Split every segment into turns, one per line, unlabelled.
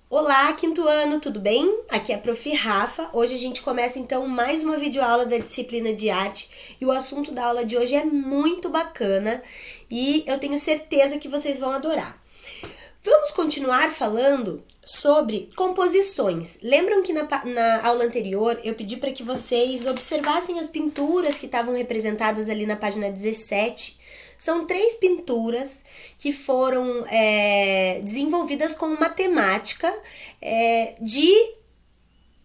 Olá, quinto ano, tudo bem? Aqui é a Prof. Rafa. Hoje a gente começa então mais uma videoaula da disciplina de arte e o assunto da aula de hoje é muito bacana e eu tenho certeza que vocês vão adorar. Vamos continuar falando sobre composições. Lembram que na aula anterior eu pedi para que vocês observassem as pinturas que estavam representadas ali na página 17. São 3 pinturas que foram desenvolvidas com uma temática de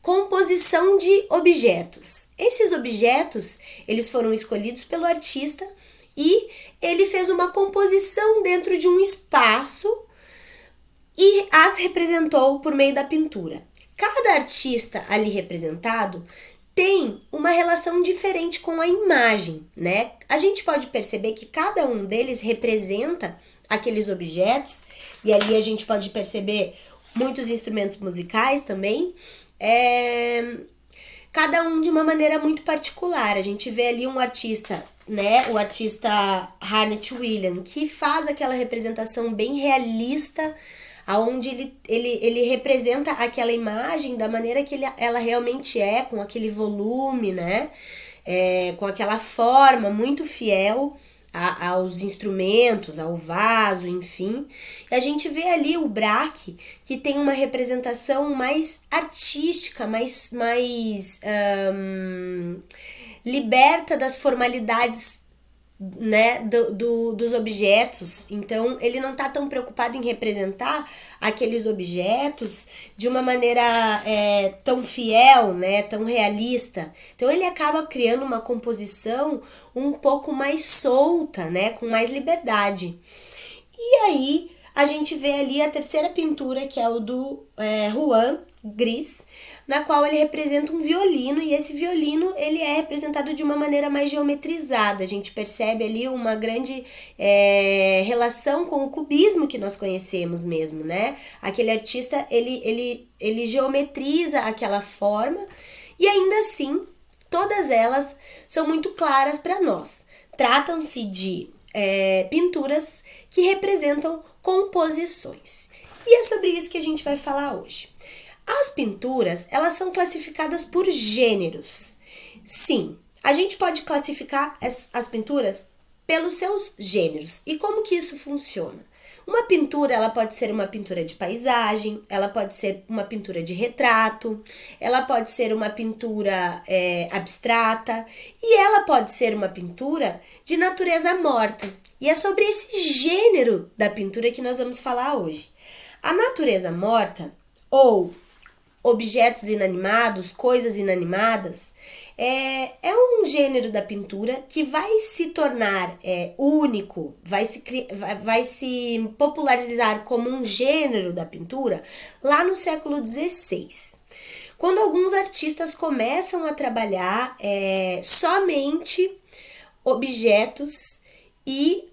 composição de objetos. Esses objetos, eles foram escolhidos pelo artista e ele fez uma composição dentro de um espaço e as representou por meio da pintura. Cada artista ali representado tem uma relação diferente com a imagem, né? A gente pode perceber que cada um deles representa aqueles objetos, e ali a gente pode perceber muitos instrumentos musicais também, cada um de uma maneira muito particular. A gente vê ali um artista, né? O artista Harnett Williams, que faz aquela representação bem realista, onde ele representa aquela imagem da maneira que ela realmente é, com aquele volume, né? Com aquela forma muito fiel aos instrumentos, ao vaso, enfim. E a gente vê ali o Braque, que tem uma representação mais artística, mais liberta das formalidades, né, dos objetos. Então ele não está tão preocupado em representar aqueles objetos de uma maneira tão fiel, né, tão realista. Então ele acaba criando uma composição um pouco mais solta, né, com mais liberdade. E aí a gente vê ali a terceira pintura, que é o do Juan Gris, na qual ele representa um violino, e esse violino ele é representado de uma maneira mais geometrizada. A gente percebe ali uma grande relação com o cubismo que nós conhecemos mesmo, né? Aquele artista, ele geometriza aquela forma, e ainda assim, todas elas são muito claras para nós. Tratam-se de pinturas que representam composições. E é sobre isso que a gente vai falar hoje. As pinturas, elas são classificadas por gêneros. Sim, a gente pode classificar as pinturas pelos seus gêneros. E como que isso funciona? Uma pintura, ela pode ser uma pintura de paisagem, ela pode ser uma pintura de retrato, ela pode ser uma pintura abstrata e ela pode ser uma pintura de natureza morta. E é sobre esse gênero da pintura que nós vamos falar hoje. A natureza morta, ou objetos inanimados, coisas inanimadas, é um gênero da pintura que vai se tornar único, vai se popularizar como um gênero da pintura lá no século XVI. Quando alguns artistas começam a trabalhar somente objetos e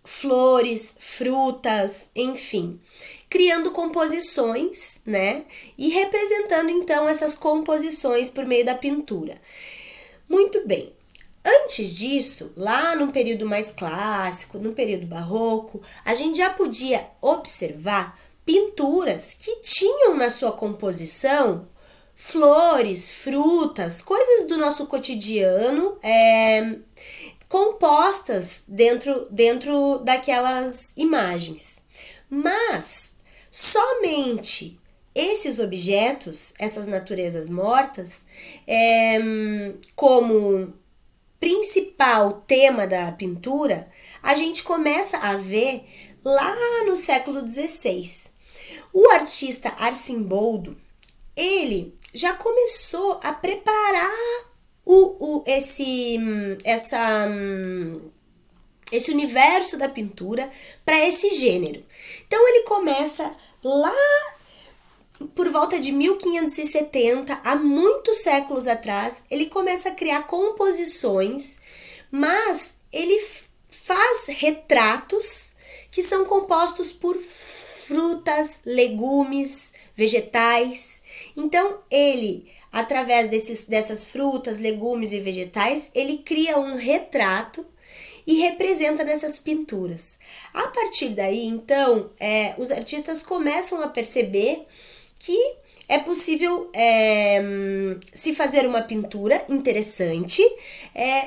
flores, frutas, enfim, criando composições, né? E representando então essas composições por meio da pintura. Muito bem. Antes disso, lá no período mais clássico, no período barroco, a gente já podia observar pinturas que tinham na sua composição flores, frutas, coisas do nosso cotidiano, compostas dentro daquelas imagens. Mas somente esses objetos, essas naturezas mortas, como principal tema da pintura, a gente começa a ver lá no século XVI. O artista Arcimboldo, ele já começou a preparar esse universo da pintura para esse gênero. Então ele começa lá por volta de 1570, há muitos séculos atrás, ele começa a criar composições, mas ele faz retratos que são compostos por frutas, legumes, vegetais. Então ele, através dessas frutas, legumes e vegetais, ele cria um retrato e representa nessas pinturas. A partir daí, então, os artistas começam a perceber que é possível se fazer uma pintura interessante,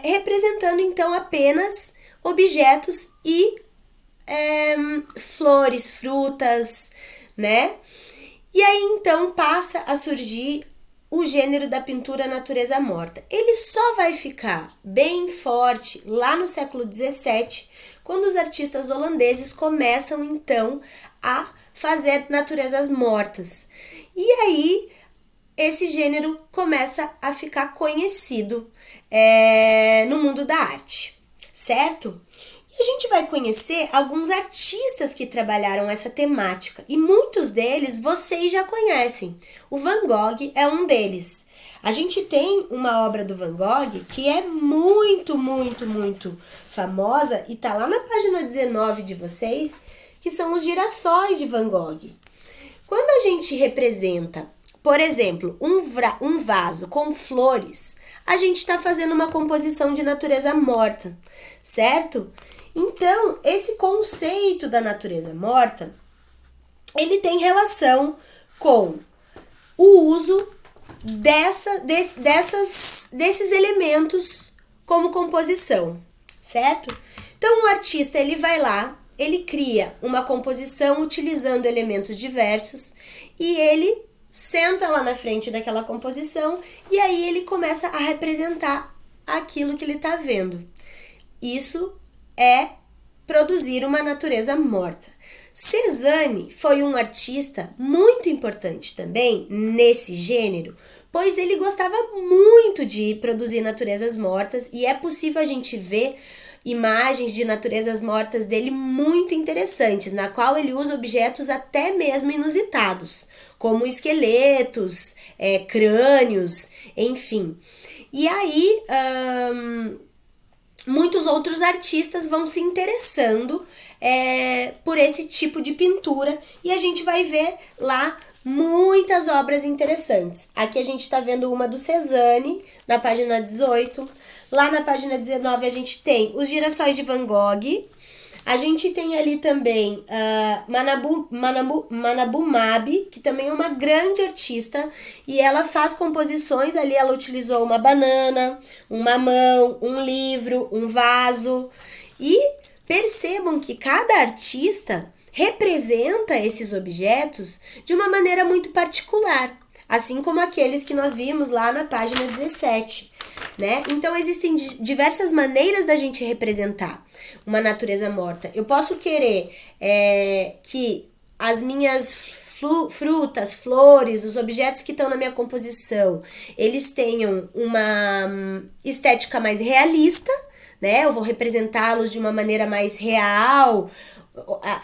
representando então apenas objetos e flores, frutas, né? E aí então passa a surgir o gênero da pintura natureza morta. Ele só vai ficar bem forte lá no século XVII, quando os artistas holandeses começam então a fazer naturezas mortas. E aí esse gênero começa a ficar conhecido no mundo da arte, certo? E a gente vai conhecer alguns artistas que trabalharam essa temática, e muitos deles vocês já conhecem. O Van Gogh é um deles. A gente tem uma obra do Van Gogh que é muito, muito, muito famosa e tá lá na página 19 de vocês, que são os girassóis de Van Gogh. Quando a gente representa, por exemplo, um vaso com flores, a gente está fazendo uma composição de natureza morta, certo? Então, esse conceito da natureza morta, ele tem relação com o uso desses elementos como composição, certo? Então, o artista, ele vai lá, ele cria uma composição utilizando elementos diversos e ele senta lá na frente daquela composição e aí ele começa a representar aquilo que ele está vendo. Isso é produzir uma natureza morta. Cézanne foi um artista muito importante também nesse gênero, pois ele gostava muito de produzir naturezas mortas e é possível a gente ver imagens de naturezas mortas dele muito interessantes, na qual ele usa objetos até mesmo inusitados, como esqueletos, crânios, enfim. E aí, muitos outros artistas vão se interessando por esse tipo de pintura e a gente vai ver lá muitas obras interessantes. Aqui a gente está vendo uma do Cézanne, na página 18. Lá na página 19 a gente tem os girassóis de Van Gogh. A gente tem ali também Manabu Mabi, que também é uma grande artista, e ela faz composições ali, ela utilizou uma banana, um mamão, um livro, um vaso. E percebam que cada artista representa esses objetos de uma maneira muito particular, assim como aqueles que nós vimos lá na página 17, né? Então existem diversas maneiras da gente representar uma natureza morta. Eu posso querer que as minhas frutas, flores, os objetos que estão na minha composição, eles tenham uma estética mais realista, né? Eu vou representá-los de uma maneira mais real,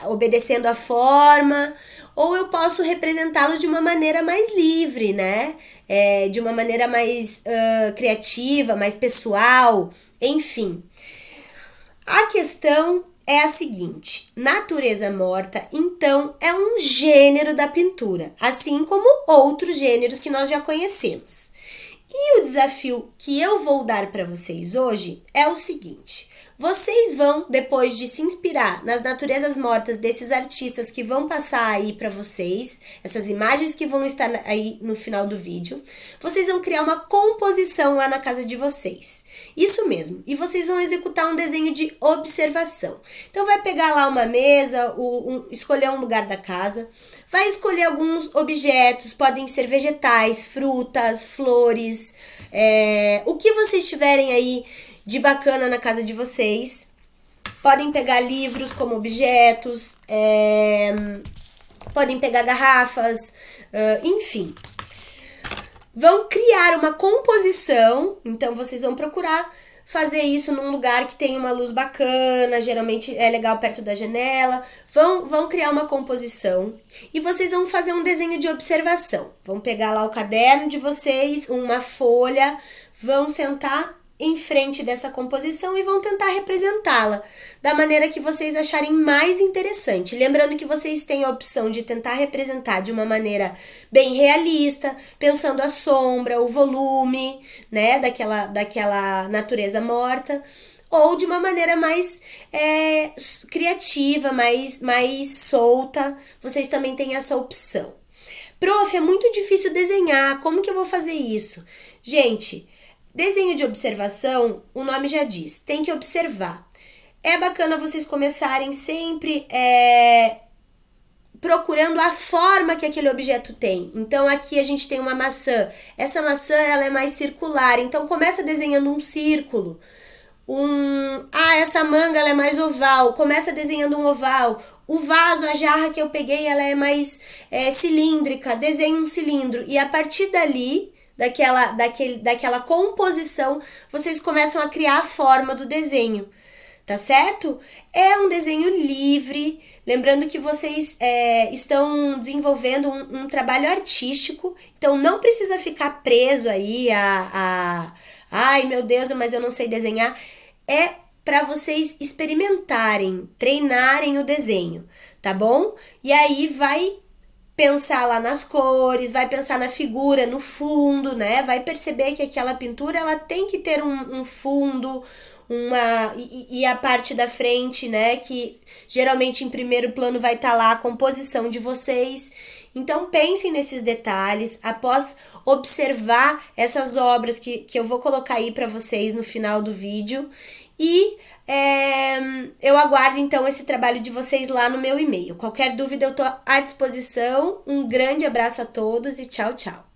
obedecendo a forma, ou eu posso representá-los de uma maneira mais livre, né? De uma maneira mais criativa, mais pessoal, enfim. A questão é a seguinte: natureza morta, então, é um gênero da pintura, assim como outros gêneros que nós já conhecemos. E o desafio que eu vou dar para vocês hoje é o seguinte: vocês vão, depois de se inspirar nas naturezas mortas desses artistas que vão passar aí para vocês, essas imagens que vão estar aí no final do vídeo, vocês vão criar uma composição lá na casa de vocês. Isso mesmo, e vocês vão executar um desenho de observação. Então vai pegar lá uma mesa, escolher um lugar da casa, vai escolher alguns objetos, podem ser vegetais, frutas, flores, o que vocês tiverem aí de bacana na casa de vocês. Podem pegar livros como objetos, podem pegar garrafas, enfim. Vão criar uma composição, então vocês vão procurar fazer isso num lugar que tem uma luz bacana, geralmente é legal perto da janela. Vão criar uma composição e vocês vão fazer um desenho de observação. Vão pegar lá o caderno de vocês, uma folha, vão sentar em frente dessa composição e vão tentar representá-la da maneira que vocês acharem mais interessante. Lembrando que vocês têm a opção de tentar representar de uma maneira bem realista, pensando a sombra, o volume, né, daquela natureza morta, ou de uma maneira mais criativa, mais solta. Vocês também têm essa opção. Prof, é muito difícil desenhar, como que eu vou fazer isso? Gente, desenho de observação, o nome já diz, tem que observar. É bacana vocês começarem sempre procurando a forma que aquele objeto tem. Então aqui a gente tem uma maçã. Essa maçã ela é mais circular, então começa desenhando um círculo. Essa manga ela é mais oval, começa desenhando um oval. O vaso, a jarra que eu peguei, ela é mais cilíndrica, desenha um cilindro. E a partir dali, daquela composição, vocês começam a criar a forma do desenho, tá certo? É um desenho livre, lembrando que vocês estão desenvolvendo um trabalho artístico, então não precisa ficar preso aí ai meu Deus, mas eu não sei desenhar. É para vocês experimentarem, treinarem o desenho, tá bom? E aí vai pensar lá nas cores, vai pensar na figura, no fundo, né? Vai perceber que aquela pintura ela tem que ter um fundo, e a parte da frente, né? Que geralmente em primeiro plano vai estar lá a composição de vocês. Então pensem nesses detalhes, após observar essas obras que eu vou colocar aí para vocês no final do vídeo. E eu aguardo então esse trabalho de vocês lá no meu e-mail. Qualquer dúvida eu tô à disposição. Um grande abraço a todos e tchau, tchau.